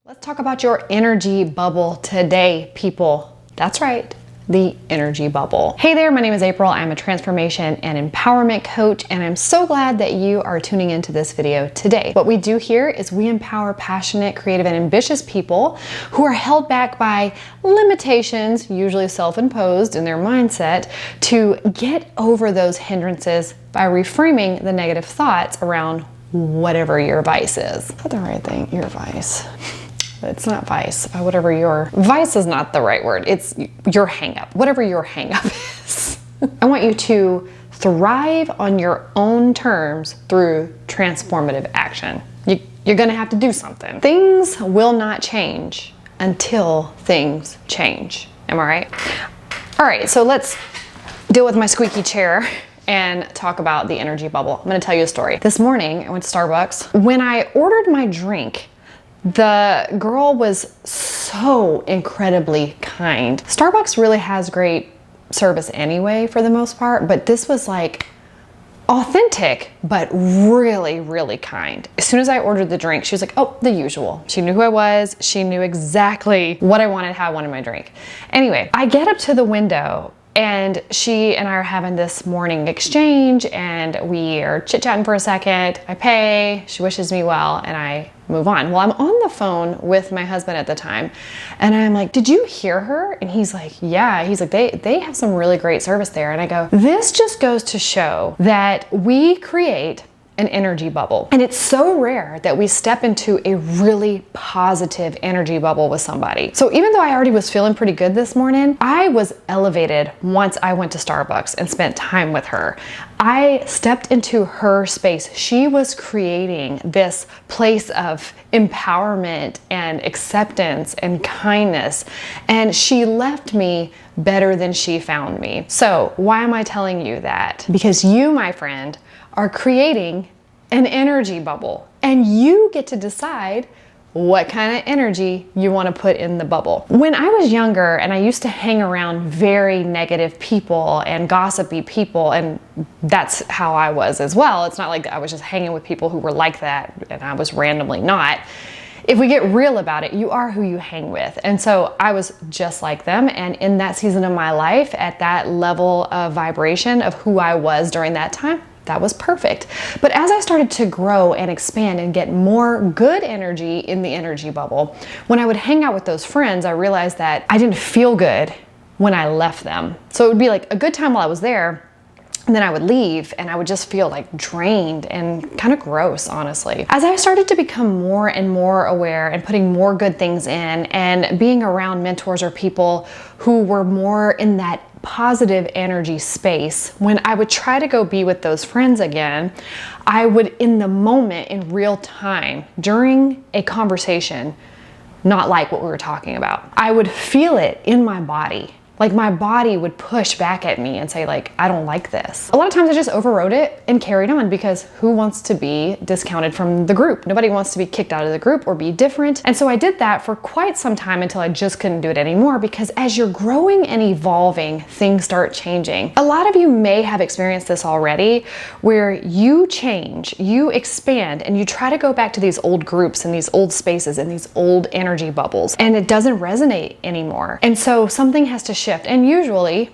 Let's talk about your energy bubble today, people. That's right, the energy bubble. Hey there, my name is April. I'm a transformation and empowerment coach, and I'm so glad that you are tuning into this video today. What we do here is we empower passionate, creative, and ambitious people who are held back by limitations, usually self-imposed in their mindset, to get over those hindrances by reframing the negative thoughts around whatever your vice is. Is that the right thing? Your vice. It's not vice. Whatever your vice is not the right word. It's your hang-up. Whatever your hang-up is. I want you to thrive on your own terms through transformative action. You're gonna have to do something. Things will not change until things change. Am I right? All right, so let's deal with my squeaky chair and talk about the energy bubble. I'm gonna tell you a story. This morning, I went to Starbucks. When I ordered my drink, the girl was so incredibly kind. Starbucks really has great service anyway, for the most part, but this was like authentic, but really, really kind. As soon as I ordered the drink, she was like, oh, the usual. She knew who I was. She knew exactly what I wanted, how I wanted my drink. Anyway, I get up to the window and she and I are having this morning exchange and we are chit-chatting for a second. I pay, she wishes me well, and I move on. Well, I'm on the phone with my husband at the time and I'm like, did you hear her? And he's like, yeah. He's like, they have some really great service there. And I go, this just goes to show that we create an energy bubble. And it's so rare that we step into a really positive energy bubble with somebody. So even though I already was feeling pretty good this morning, I was elevated once I went to Starbucks and spent time with her. I stepped into her space. She was creating this place of empowerment and acceptance and kindness, and she left me better than she found me. So why am I telling you that? Because you, my friend, are creating an energy bubble, and you get to decide what kind of energy you want to put in the bubble. When I was younger and I used to hang around very negative people and gossipy people, and that's how I was as well. It's not like I was just hanging with people who were like that and I was randomly not. If we get real about it, you are who you hang with. And so I was just like them. And in that season of my life, at that level of vibration of who I was during that time, that was perfect. But as I started to grow and expand and get more good energy in the energy bubble, when I would hang out with those friends, I realized that I didn't feel good when I left them. So it would be like a good time while I was there, and then I would leave and I would just feel like drained and kind of gross, honestly. As I started to become more and more aware and putting more good things in and being around mentors or people who were more in that positive energy space, when I would try to go be with those friends again, I would, in the moment, in real time, during a conversation, not like what we were talking about. I would feel it in my body. Like my body would push back at me and say like, I don't like this. A lot of times I just overrode it and carried on, because who wants to be discounted from the group? Nobody wants to be kicked out of the group or be different. And so I did that for quite some time until I just couldn't do it anymore, because as you're growing and evolving, things start changing. A lot of you may have experienced this already, where you change, you expand, and you try to go back to these old groups and these old spaces and these old energy bubbles, and it doesn't resonate anymore. And so something has to shift. And usually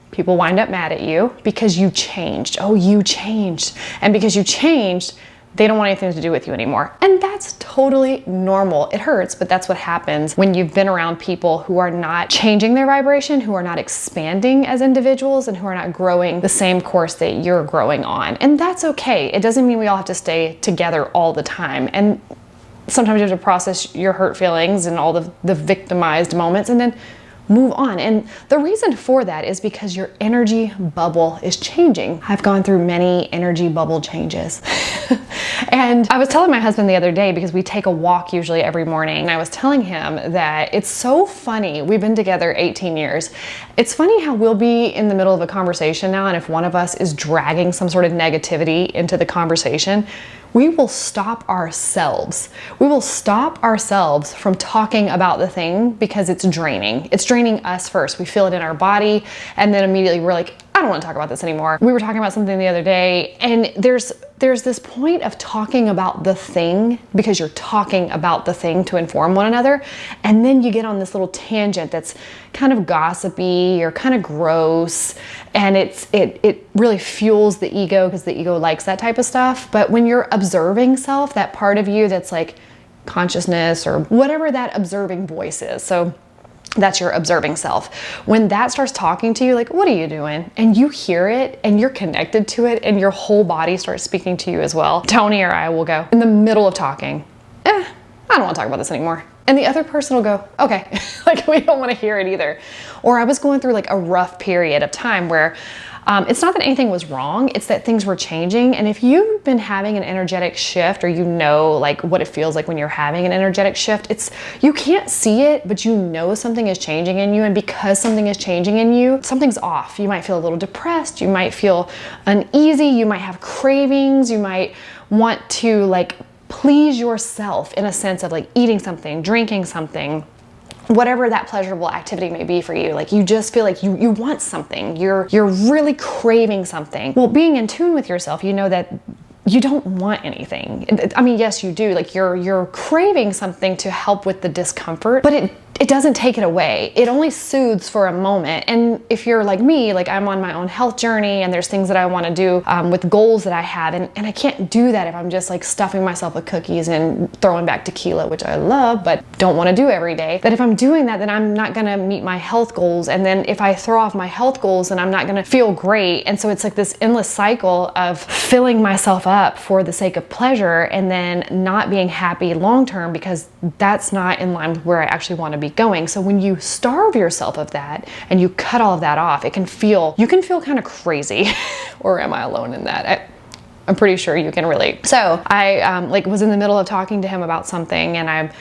people wind up mad at you because you changed. Oh, you changed. And because you changed, they don't want anything to do with you anymore. And that's totally normal. It hurts, but that's what happens when you've been around people who are not changing their vibration, who are not expanding as individuals, and who are not growing the same course that you're growing on. And that's okay. It doesn't mean we all have to stay together all the time. And sometimes you have to process your hurt feelings and all the victimized moments, and then move on. And the reason for that is because your energy bubble is changing. I've gone through many energy bubble changes. And I was telling my husband the other day, because we take a walk usually every morning, and I was telling him that it's so funny. We've been together 18 years. It's funny how we'll be in the middle of a conversation now, and if one of us is dragging some sort of negativity into the conversation, we will stop ourselves. We will stop ourselves from talking about the thing because it's draining. It's draining us first. We feel it in our body, and then immediately we're like, I don't want to talk about this anymore. We were talking about something the other day, and there's this point of talking about the thing because you're talking about the thing to inform one another, and then you get on this little tangent that's kind of gossipy or kind of gross, and it really fuels the ego because the ego likes that type of stuff. But when you're observing self, that part of you that's like consciousness or whatever that observing voice is, so that's your observing self. When that starts talking to you, like, what are you doing? And you hear it and you're connected to it and your whole body starts speaking to you as well. Tony or I will go in the middle of talking, I don't want to talk about this anymore. And the other person will go, okay, like we don't want to hear it either. Or I was going through like a rough period of time where it's not that anything was wrong, it's that things were changing. And if you've been having an energetic shift, or you know like what it feels like when you're having an energetic shift, you can't see it, but you know something is changing in you. And because something is changing in you, something's off. You might feel a little depressed, you might feel uneasy, you might have cravings, you might want to like please yourself in a sense of like eating something, drinking something, whatever that pleasurable activity may be for you. Like you just feel like you want something, you're really craving something. Well, being in tune with yourself, you know that you don't want anything. I mean, yes, you do. Like you're craving something to help with the discomfort, but it doesn't take it away. It only soothes for a moment. And if you're like me, like I'm on my own health journey and there's things that I want to do with goals that I have, and I can't do that if I'm just like stuffing myself with cookies and throwing back tequila, which I love, but don't want to do every day. That if I'm doing that, then I'm not going to meet my health goals. And then if I throw off my health goals, then I'm not going to feel great. And so it's like this endless cycle of filling myself up for the sake of pleasure and then not being happy long-term because that's not in line with where I actually want to be going. So when you starve yourself of that and you cut all of that off, you can feel kind of crazy. Or am I alone in that? I'm pretty sure you can relate. So I was in the middle of talking to him about something, and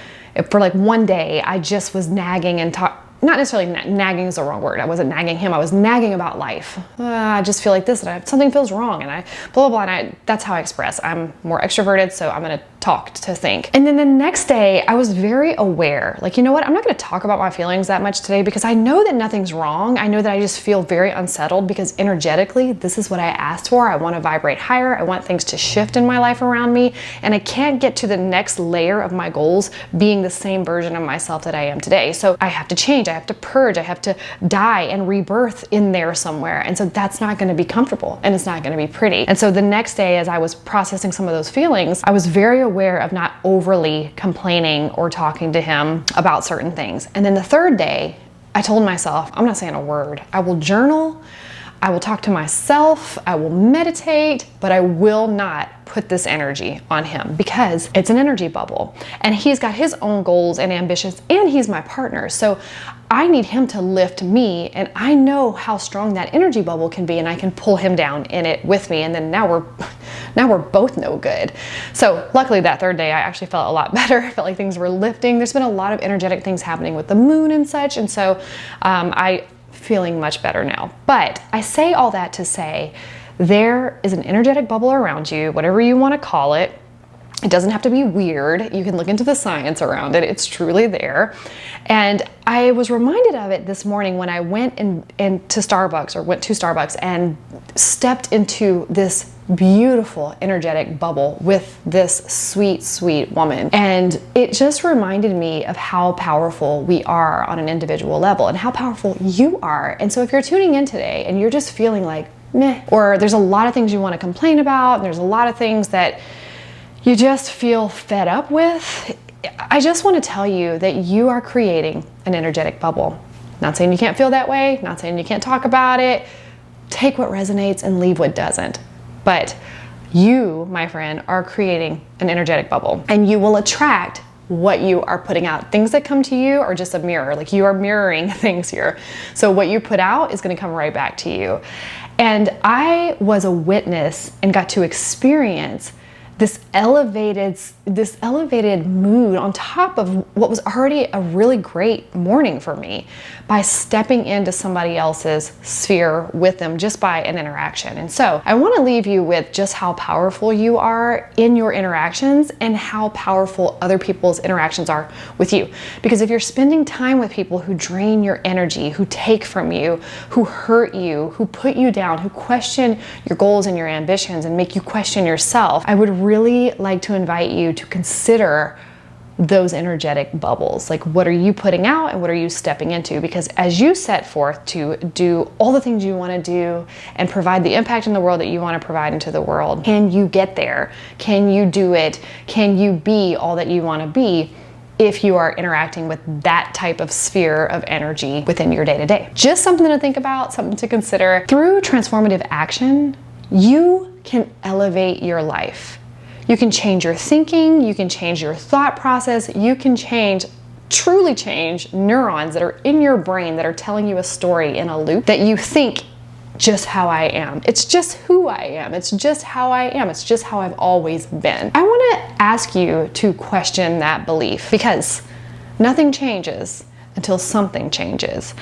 for like one day I just was nagging and not necessarily nagging is the wrong word. I wasn't nagging him. I was nagging about life. I just feel like this, and something feels wrong, and I blah, blah, blah. And that's how I express. I'm more extroverted, so I'm going to talk to think. And then the next day I was very aware, like, you know what? I'm not going to talk about my feelings that much today because I know that nothing's wrong. I know that I just feel very unsettled because energetically, this is what I asked for. I want to vibrate higher. I want things to shift in my life around me. And I can't get to the next layer of my goals being the same version of myself that I am today. So I have to change. I have to purge. I have to die and rebirth in there somewhere. And so that's not going to be comfortable and it's not going to be pretty. And so the next day, as I was processing some of those feelings, I was very aware of not overly complaining or talking to him about certain things. And then the third day, I told myself, I'm not saying a word. I will journal. I will talk to myself, I will meditate, but I will not put this energy on him because it's an energy bubble and he's got his own goals and ambitions and he's my partner. So I need him to lift me, and I know how strong that energy bubble can be, and I can pull him down in it with me. And then now we're both no good. So luckily that third day I actually felt a lot better. I felt like things were lifting. There's been a lot of energetic things happening with the moon and such. And so I feeling much better now. But I say all that to say there is an energetic bubble around you, whatever you want to call it. It doesn't have to be weird. You can look into the science around it. It's truly there. And I was reminded of it this morning when I went to Starbucks and stepped into this beautiful energetic bubble with this sweet, sweet woman. And it just reminded me of how powerful we are on an individual level and how powerful you are. And so if you're tuning in today and you're just feeling like meh, or there's a lot of things you want to complain about, and there's a lot of things that you just feel fed up with, I just want to tell you that you are creating an energetic bubble. Not saying you can't feel that way, not saying you can't talk about it. Take what resonates and leave what doesn't. But you, my friend, are creating an energetic bubble, and you will attract what you are putting out. Things that come to you are just a mirror, like you are mirroring things here. So what you put out is going to come right back to you. And I was a witness and got to experience this elevated this elevated mood on top of what was already a really great morning for me by stepping into somebody else's sphere with them just by an interaction. And so I want to leave you with just how powerful you are in your interactions and how powerful other people's interactions are with you. Because if you're spending time with people who drain your energy, who take from you, who hurt you, who put you down, who question your goals and your ambitions and make you question yourself, I would really like to invite you to consider those energetic bubbles. Like, what are you putting out and what are you stepping into? Because as you set forth to do all the things you want to do and provide the impact in the world that you want to provide into the world, can you get there? Can you do it? Can you be all that you want to be if you are interacting with that type of sphere of energy within your day-to-day? Just something to think about, something to consider. Through transformative action, you can elevate your life. You can change your thinking, you can change your thought process, you can truly change neurons that are in your brain that are telling you a story in a loop that you think, just how I am. It's just who I am. It's just how I am. It's just how I've always been. I want to ask you to question that belief, because nothing changes until something changes.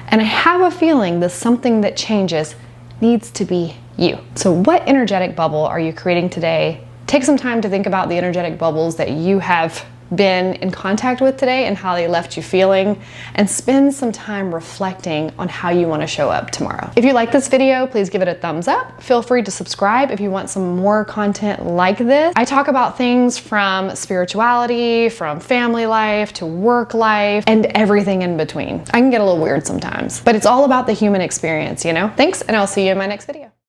And I have a feeling the something that changes needs to be you. So what energetic bubble are you creating today? Take some time to think about the energetic bubbles that you have been in contact with today and how they left you feeling, and spend some time reflecting on how you want to show up tomorrow. If you like this video, please give it a thumbs up. Feel free to subscribe if you want some more content like this. I talk about things from spirituality, from family life to work life, and everything in between. I can get a little weird sometimes, but it's all about the human experience, you know? Thanks, and I'll see you in my next video.